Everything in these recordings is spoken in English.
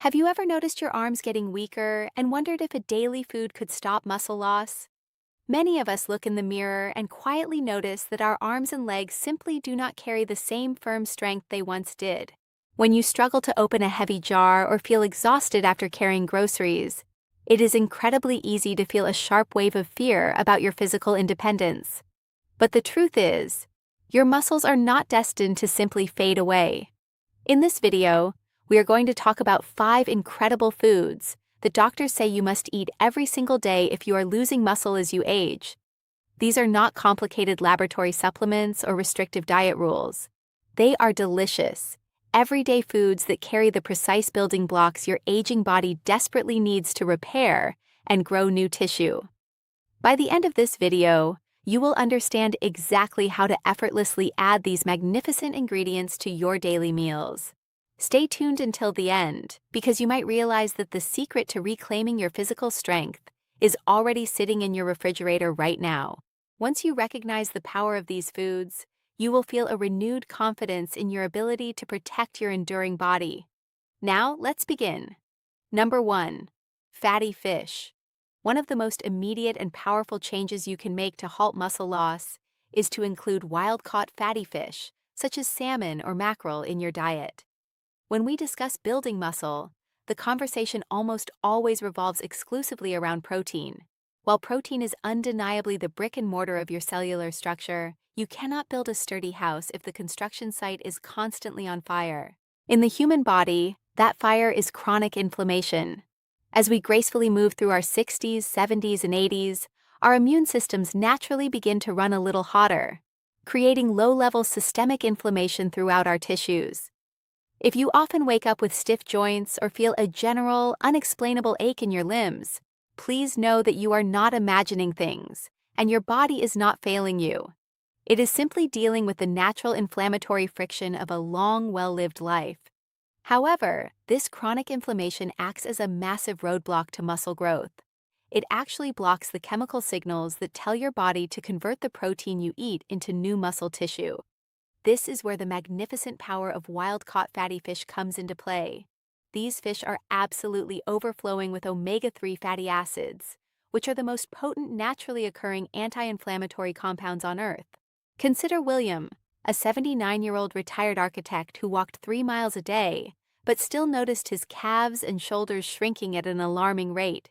Have you ever noticed your arms getting weaker and wondered if a daily food could stop muscle loss? Many of us look in the mirror and quietly notice that our arms and legs simply do not carry the same firm strength they once did. When you struggle to open a heavy jar or feel exhausted after carrying groceries, it is incredibly easy to feel a sharp wave of fear about your physical independence. But the truth is, your muscles are not destined to simply fade away. In this video, we are going to talk about 5 incredible foods that doctors say you must eat every single day if you are losing muscle as you age. These are not complicated laboratory supplements or restrictive diet rules. They are delicious, everyday foods that carry the precise building blocks your aging body desperately needs to repair and grow new tissue. By the end of this video, you will understand exactly how to effortlessly add these magnificent ingredients to your daily meals. Stay tuned until the end, because you might realize that the secret to reclaiming your physical strength is already sitting in your refrigerator right now. Once you recognize the power of these foods, you will feel a renewed confidence in your ability to protect your enduring body. Now, let's begin. Number 1. Fatty fish. One of the most immediate and powerful changes you can make to halt muscle loss is to include wild-caught fatty fish, such as salmon or mackerel, in your diet. When we discuss building muscle, the conversation almost always revolves exclusively around protein. While protein is undeniably the brick and mortar of your cellular structure, you cannot build a sturdy house if the construction site is constantly on fire. In the human body, that fire is chronic inflammation. As we gracefully move through our 60s, 70s, and 80s, our immune systems naturally begin to run a little hotter, creating low-level systemic inflammation throughout our tissues. If you often wake up with stiff joints or feel a general, unexplainable ache in your limbs, please know that you are not imagining things, and your body is not failing you. It is simply dealing with the natural inflammatory friction of a long, well-lived life. However, this chronic inflammation acts as a massive roadblock to muscle growth. It actually blocks the chemical signals that tell your body to convert the protein you eat into new muscle tissue. This is where the magnificent power of wild-caught fatty fish comes into play. These fish are absolutely overflowing with omega-3 fatty acids, which are the most potent naturally occurring anti-inflammatory compounds on Earth. Consider William, a 79-year-old retired architect who walked 3 miles a day, but still noticed his calves and shoulders shrinking at an alarming rate.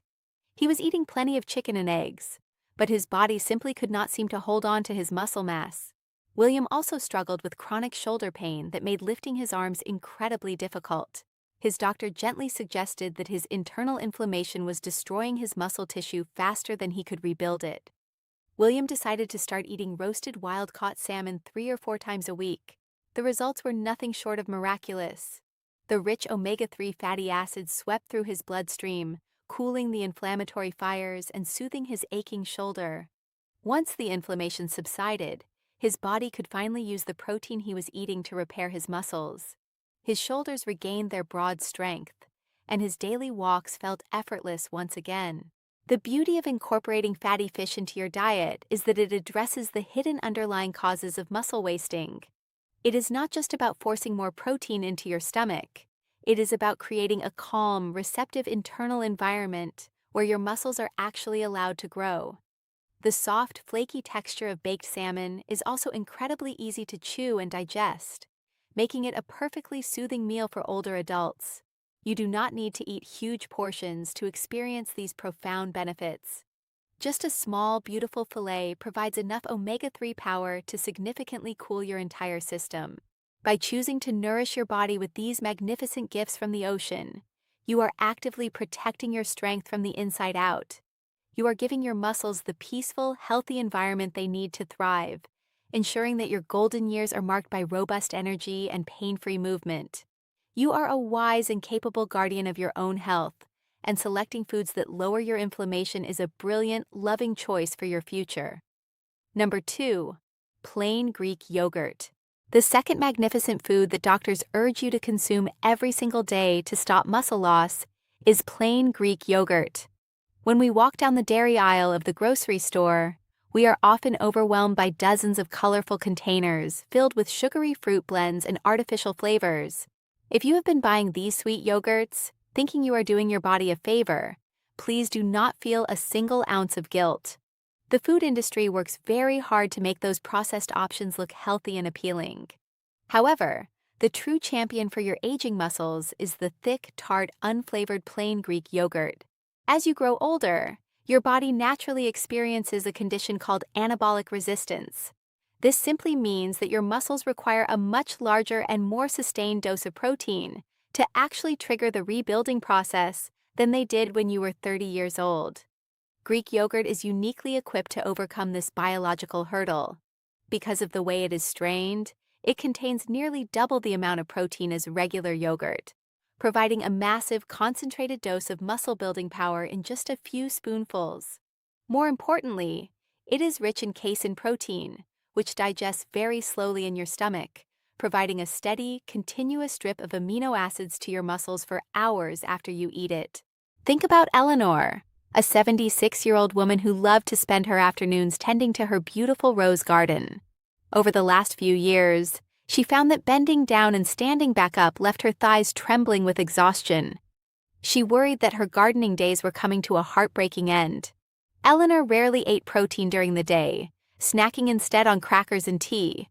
He was eating plenty of chicken and eggs, but his body simply could not seem to hold on to his muscle mass. William also struggled with chronic shoulder pain that made lifting his arms incredibly difficult. His doctor gently suggested that his internal inflammation was destroying his muscle tissue faster than he could rebuild it. William decided to start eating roasted wild-caught salmon 3 or 4 times a week. The results were nothing short of miraculous. The rich omega-3 fatty acids swept through his bloodstream, cooling the inflammatory fires and soothing his aching shoulder. Once the inflammation subsided, his body could finally use the protein he was eating to repair his muscles. His shoulders regained their broad strength, and his daily walks felt effortless once again. The beauty of incorporating fatty fish into your diet is that it addresses the hidden underlying causes of muscle wasting. It is not just about forcing more protein into your stomach. It is about creating a calm, receptive internal environment where your muscles are actually allowed to grow. The soft, flaky texture of baked salmon is also incredibly easy to chew and digest, making it a perfectly soothing meal for older adults. You do not need to eat huge portions to experience these profound benefits. Just a small, beautiful fillet provides enough omega-3 power to significantly cool your entire system. By choosing to nourish your body with these magnificent gifts from the ocean, you are actively protecting your strength from the inside out. You are giving your muscles the peaceful, healthy environment they need to thrive, ensuring that your golden years are marked by robust energy and pain-free movement. You are a wise and capable guardian of your own health, and selecting foods that lower your inflammation is a brilliant, loving choice for your future. Number 2. Plain Greek yogurt. The second magnificent food that doctors urge you to consume every single day to stop muscle loss is plain Greek yogurt. When we walk down the dairy aisle of the grocery store, we are often overwhelmed by dozens of colorful containers filled with sugary fruit blends and artificial flavors. If you have been buying these sweet yogurts, thinking you are doing your body a favor, please do not feel a single ounce of guilt. The food industry works very hard to make those processed options look healthy and appealing. However, the true champion for your aging muscles is the thick, tart, unflavored plain Greek yogurt. As you grow older, your body naturally experiences a condition called anabolic resistance. This simply means that your muscles require a much larger and more sustained dose of protein to actually trigger the rebuilding process than they did when you were 30 years old. Greek yogurt is uniquely equipped to overcome this biological hurdle. Because of the way it is strained, it contains nearly double the amount of protein as regular yogurt, providing a massive concentrated dose of muscle-building power in just a few spoonfuls. More importantly, it is rich in casein protein, which digests very slowly in your stomach, providing a steady, continuous drip of amino acids to your muscles for hours after you eat it. Think about Eleanor, a 76-year-old woman who loved to spend her afternoons tending to her beautiful rose garden. Over the last few years, she found that bending down and standing back up left her thighs trembling with exhaustion. She worried that her gardening days were coming to a heartbreaking end. Eleanor rarely ate protein during the day, snacking instead on crackers and tea.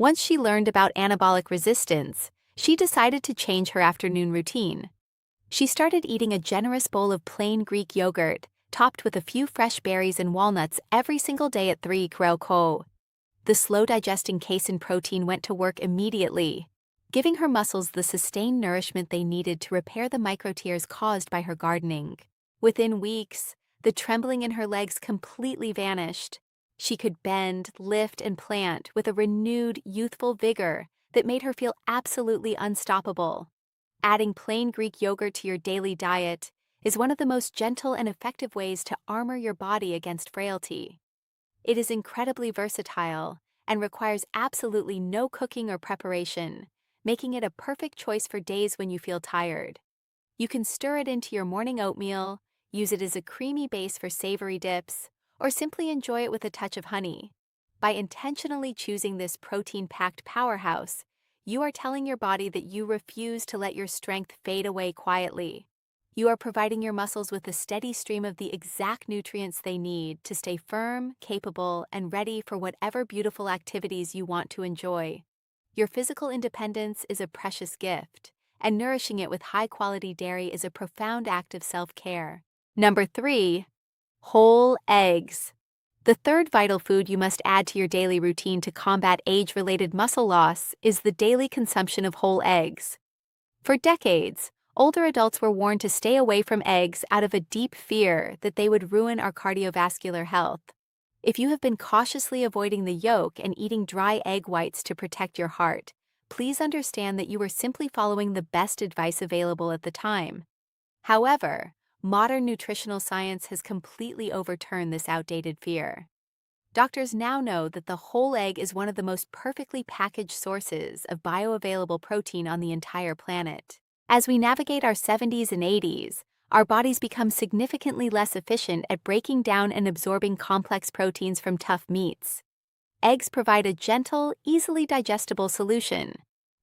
Once she learned about anabolic resistance, she decided to change her afternoon routine. She started eating a generous bowl of plain Greek yogurt, topped with a few fresh berries and walnuts every single day at 3:00. The slow-digesting casein protein went to work immediately, giving her muscles the sustained nourishment they needed to repair the micro-tears caused by her gardening. Within weeks, the trembling in her legs completely vanished. She could bend, lift, and plant with a renewed, youthful vigor that made her feel absolutely unstoppable. Adding plain Greek yogurt to your daily diet is one of the most gentle and effective ways to armor your body against frailty. It is incredibly versatile and requires absolutely no cooking or preparation, making it a perfect choice for days when you feel tired. You can stir it into your morning oatmeal, use it as a creamy base for savory dips, or simply enjoy it with a touch of honey. By intentionally choosing this protein-packed powerhouse, you are telling your body that you refuse to let your strength fade away quietly. You are providing your muscles with a steady stream of the exact nutrients they need to stay firm, capable, and ready for whatever beautiful activities you want to enjoy. Your physical independence is a precious gift, and nourishing it with high-quality dairy is a profound act of self-care. Number 3. Whole eggs. The third vital food you must add to your daily routine to combat age-related muscle loss is the daily consumption of whole eggs. For decades, older adults were warned to stay away from eggs out of a deep fear that they would ruin our cardiovascular health. If you have been cautiously avoiding the yolk and eating dry egg whites to protect your heart, please understand that you are simply following the best advice available at the time. However, modern nutritional science has completely overturned this outdated fear. Doctors now know that the whole egg is one of the most perfectly packaged sources of bioavailable protein on the entire planet. As we navigate our 70s and 80s, our bodies become significantly less efficient at breaking down and absorbing complex proteins from tough meats. Eggs provide a gentle, easily digestible solution.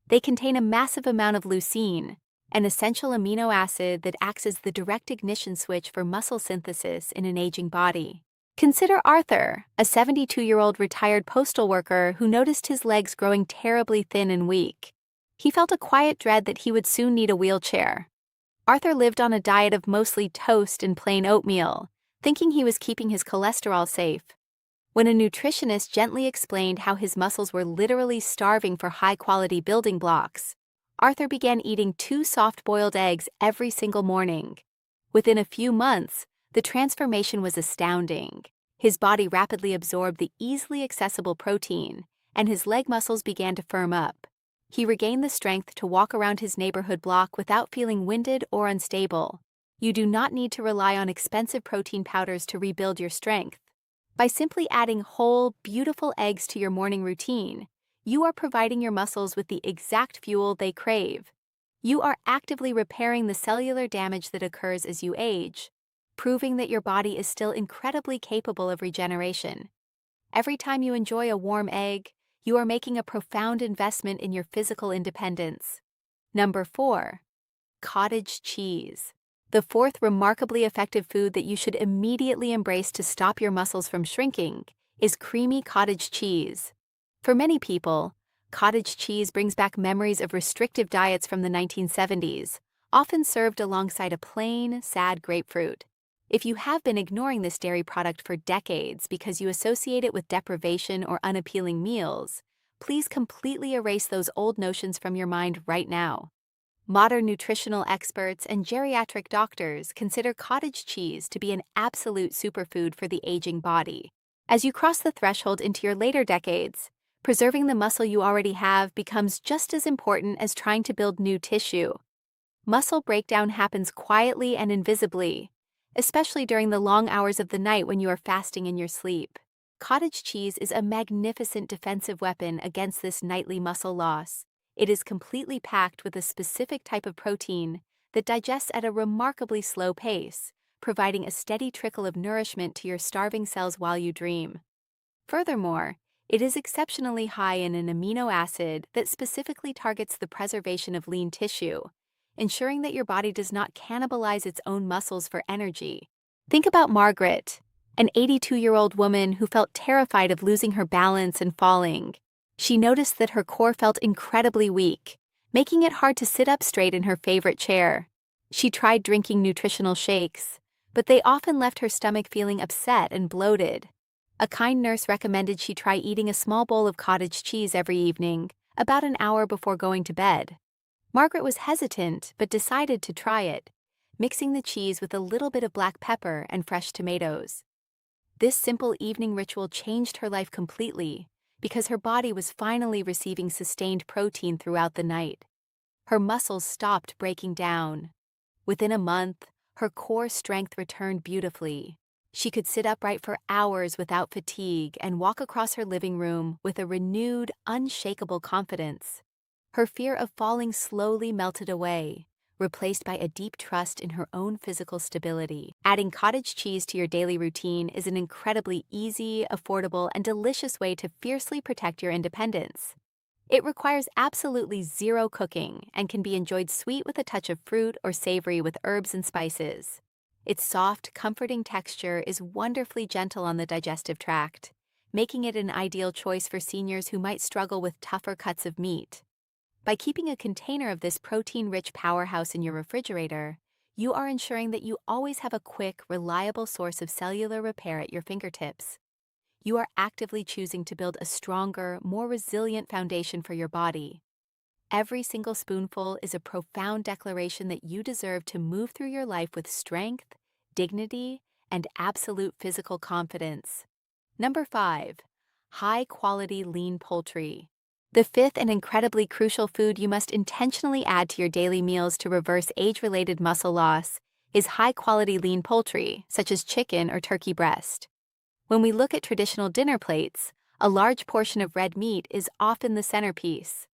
They contain a massive amount of leucine, an essential amino acid that acts as the direct ignition switch for muscle synthesis in an aging body. Consider Arthur, a 72-year-old retired postal worker who noticed his legs growing terribly thin and weak. He felt a quiet dread that he would soon need a wheelchair. Arthur lived on a diet of mostly toast and plain oatmeal, thinking he was keeping his cholesterol safe. When a nutritionist gently explained how his muscles were literally starving for high-quality building blocks, Arthur began eating 2 soft-boiled eggs every single morning. Within a few months, the transformation was astounding. His body rapidly absorbed the easily accessible protein, and his leg muscles began to firm up. He regained the strength to walk around his neighborhood block without feeling winded or unstable. You do not need to rely on expensive protein powders to rebuild your strength. By simply adding whole, beautiful eggs to your morning routine, you are providing your muscles with the exact fuel they crave. You are actively repairing the cellular damage that occurs as you age, proving that your body is still incredibly capable of regeneration. Every time you enjoy a warm egg, you are making a profound investment in your physical independence. Number 4. cottage cheese. The fourth remarkably effective food that you should immediately embrace to stop your muscles from shrinking is creamy cottage cheese. For many people, cottage cheese brings back memories of restrictive diets from the 1970s, often served alongside a plain, sad grapefruit. If you have been ignoring this dairy product for decades because you associate it with deprivation or unappealing meals, please completely erase those old notions from your mind right now. Modern nutritional experts and geriatric doctors consider cottage cheese to be an absolute superfood for the aging body. As you cross the threshold into your later decades, preserving the muscle you already have becomes just as important as trying to build new tissue. Muscle breakdown happens quietly and invisibly, especially during the long hours of the night when you are fasting in your sleep. Cottage cheese is a magnificent defensive weapon against this nightly muscle loss. It is completely packed with a specific type of protein that digests at a remarkably slow pace, providing a steady trickle of nourishment to your starving cells while you dream. Furthermore, it is exceptionally high in an amino acid that specifically targets the preservation of lean tissue, ensuring that your body does not cannibalize its own muscles for energy. Think about Margaret, an 82-year-old woman who felt terrified of losing her balance and falling. She noticed that her core felt incredibly weak, making it hard to sit up straight in her favorite chair. She tried drinking nutritional shakes, but they often left her stomach feeling upset and bloated. A kind nurse recommended she try eating a small bowl of cottage cheese every evening, about an hour before going to bed. Margaret was hesitant but decided to try it, mixing the cheese with a little bit of black pepper and fresh tomatoes. This simple evening ritual changed her life completely because her body was finally receiving sustained protein throughout the night. Her muscles stopped breaking down. Within a month, her core strength returned beautifully. She could sit upright for hours without fatigue and walk across her living room with a renewed, unshakable confidence. Her fear of falling slowly melted away, replaced by a deep trust in her own physical stability. Adding cottage cheese to your daily routine is an incredibly easy, affordable, and delicious way to fiercely protect your independence. It requires absolutely zero cooking and can be enjoyed sweet with a touch of fruit or savory with herbs and spices. Its soft, comforting texture is wonderfully gentle on the digestive tract, making it an ideal choice for seniors who might struggle with tougher cuts of meat. By keeping a container of this protein-rich powerhouse in your refrigerator, you are ensuring that you always have a quick, reliable source of cellular repair at your fingertips. You are actively choosing to build a stronger, more resilient foundation for your body. Every single spoonful is a profound declaration that you deserve to move through your life with strength, dignity, and absolute physical confidence. Number 5. High-quality lean poultry. The fifth and incredibly crucial food you must intentionally add to your daily meals to reverse age-related muscle loss is high-quality lean poultry, such as chicken or turkey breast. When we look at traditional dinner plates, a large portion of red meat is often the centerpiece.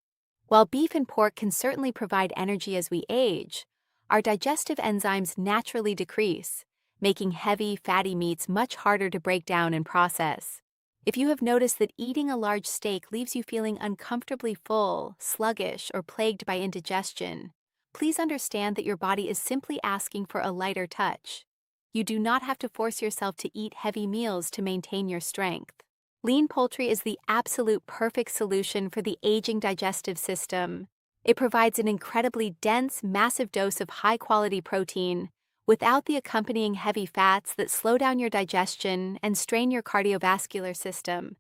While beef and pork can certainly provide energy as we age, our digestive enzymes naturally decrease, making heavy, fatty meats much harder to break down and process. If you have noticed that eating a large steak leaves you feeling uncomfortably full, sluggish, or plagued by indigestion, please understand that your body is simply asking for a lighter touch. You do not have to force yourself to eat heavy meals to maintain your strength. Lean poultry is the absolute perfect solution for the aging digestive system. It provides an incredibly dense, massive dose of high-quality protein without the accompanying heavy fats that slow down your digestion and strain your cardiovascular system.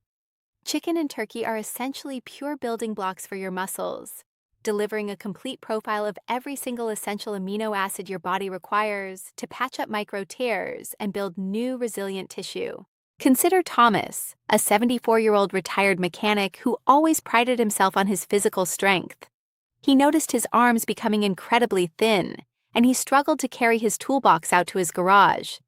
Chicken and turkey are essentially pure building blocks for your muscles, delivering a complete profile of every single essential amino acid your body requires to patch up micro tears and build new resilient tissue. Consider Thomas, a 74-year-old retired mechanic who always prided himself on his physical strength. He noticed his arms becoming incredibly thin, and he struggled to carry his toolbox out to his garage.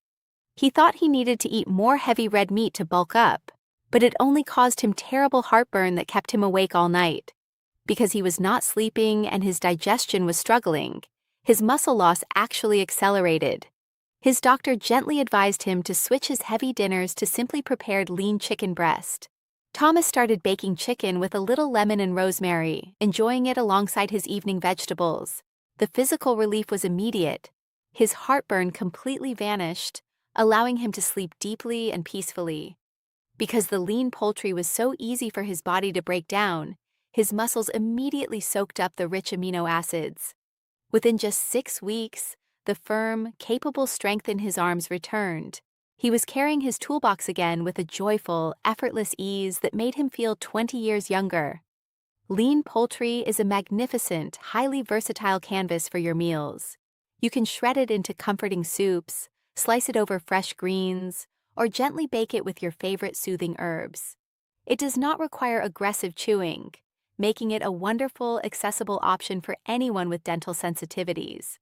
He thought he needed to eat more heavy red meat to bulk up, but it only caused him terrible heartburn that kept him awake all night. Because he was not sleeping and his digestion was struggling, his muscle loss actually accelerated. His doctor gently advised him to switch his heavy dinners to simply prepared lean chicken breast. Thomas started baking chicken with a little lemon and rosemary, enjoying it alongside his evening vegetables. The physical relief was immediate. His heartburn completely vanished, allowing him to sleep deeply and peacefully. Because the lean poultry was so easy for his body to break down, his muscles immediately soaked up the rich amino acids. Within just 6 weeks, the firm, capable strength in his arms returned. He was carrying his toolbox again with a joyful, effortless ease that made him feel 20 years younger. Lean poultry is a magnificent, highly versatile canvas for your meals. You can shred it into comforting soups, slice it over fresh greens, or gently bake it with your favorite soothing herbs. It does not require aggressive chewing, making it a wonderful, accessible option for anyone with dental sensitivities.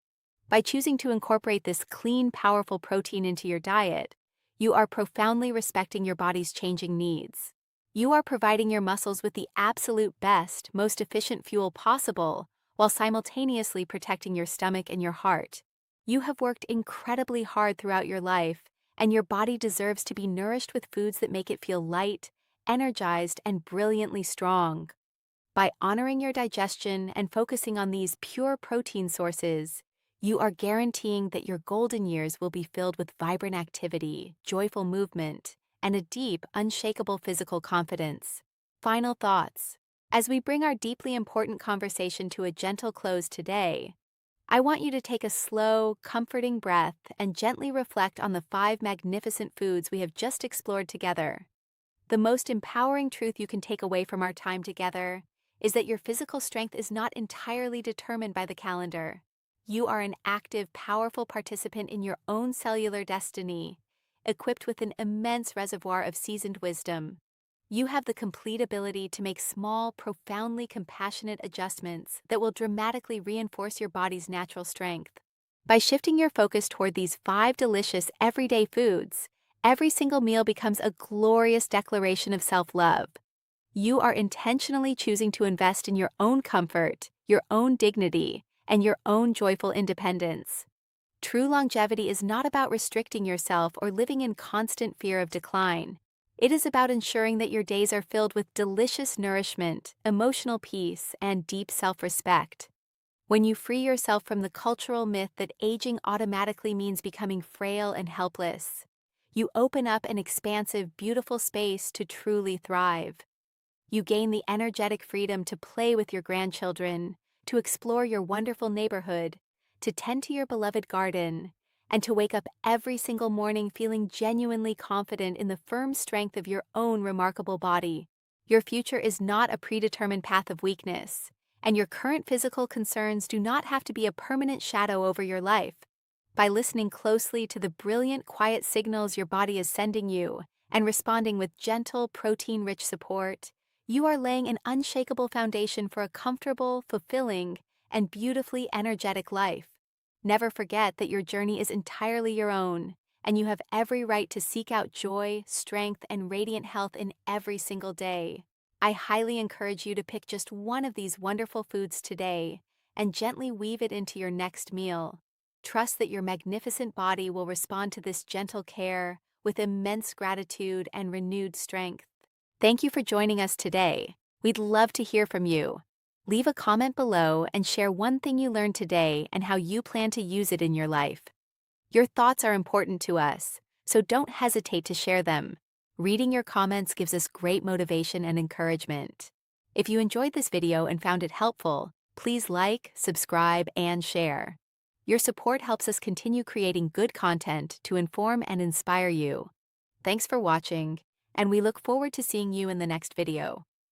By choosing to incorporate this clean, powerful protein into your diet, you are profoundly respecting your body's changing needs. You are providing your muscles with the absolute best, most efficient fuel possible, while simultaneously protecting your stomach and your heart. You have worked incredibly hard throughout your life, and your body deserves to be nourished with foods that make it feel light, energized, and brilliantly strong. By honoring your digestion and focusing on these pure protein sources, you are guaranteeing that your golden years will be filled with vibrant activity, joyful movement, and a deep, unshakable physical confidence. Final thoughts. As we bring our deeply important conversation to a gentle close today, I want you to take a slow, comforting breath and gently reflect on the 5 magnificent foods we have just explored together. The most empowering truth you can take away from our time together is that your physical strength is not entirely determined by the calendar. You are an active, powerful participant in your own cellular destiny, equipped with an immense reservoir of seasoned wisdom. You have the complete ability to make small, profoundly compassionate adjustments that will dramatically reinforce your body's natural strength. By shifting your focus toward these 5 delicious everyday foods, every single meal becomes a glorious declaration of self-love. You are intentionally choosing to invest in your own comfort, your own dignity, and your own joyful independence. True longevity is not about restricting yourself or living in constant fear of decline. It is about ensuring that your days are filled with delicious nourishment, emotional peace, and deep self-respect. When you free yourself from the cultural myth that aging automatically means becoming frail and helpless, you open up an expansive, beautiful space to truly thrive. You gain the energetic freedom to play with your grandchildren, to explore your wonderful neighborhood, to tend to your beloved garden, and to wake up every single morning feeling genuinely confident in the firm strength of your own remarkable body. Your future is not a predetermined path of weakness, and your current physical concerns do not have to be a permanent shadow over your life. By listening closely to the brilliant, quiet signals your body is sending you and responding with gentle, protein-rich support, you are laying an unshakable foundation for a comfortable, fulfilling, and beautifully energetic life. Never forget that your journey is entirely your own, and you have every right to seek out joy, strength, and radiant health in every single day. I highly encourage you to pick just one of these wonderful foods today and gently weave it into your next meal. Trust that your magnificent body will respond to this gentle care with immense gratitude and renewed strength. Thank you for joining us today. We'd love to hear from you. Leave a comment below and share one thing you learned today and how you plan to use it in your life. Your thoughts are important to us, so don't hesitate to share them. Reading your comments gives us great motivation and encouragement. If you enjoyed this video and found it helpful, please like, subscribe, and share. Your support helps us continue creating good content to inform and inspire you. Thanks for watching, and we look forward to seeing you in the next video.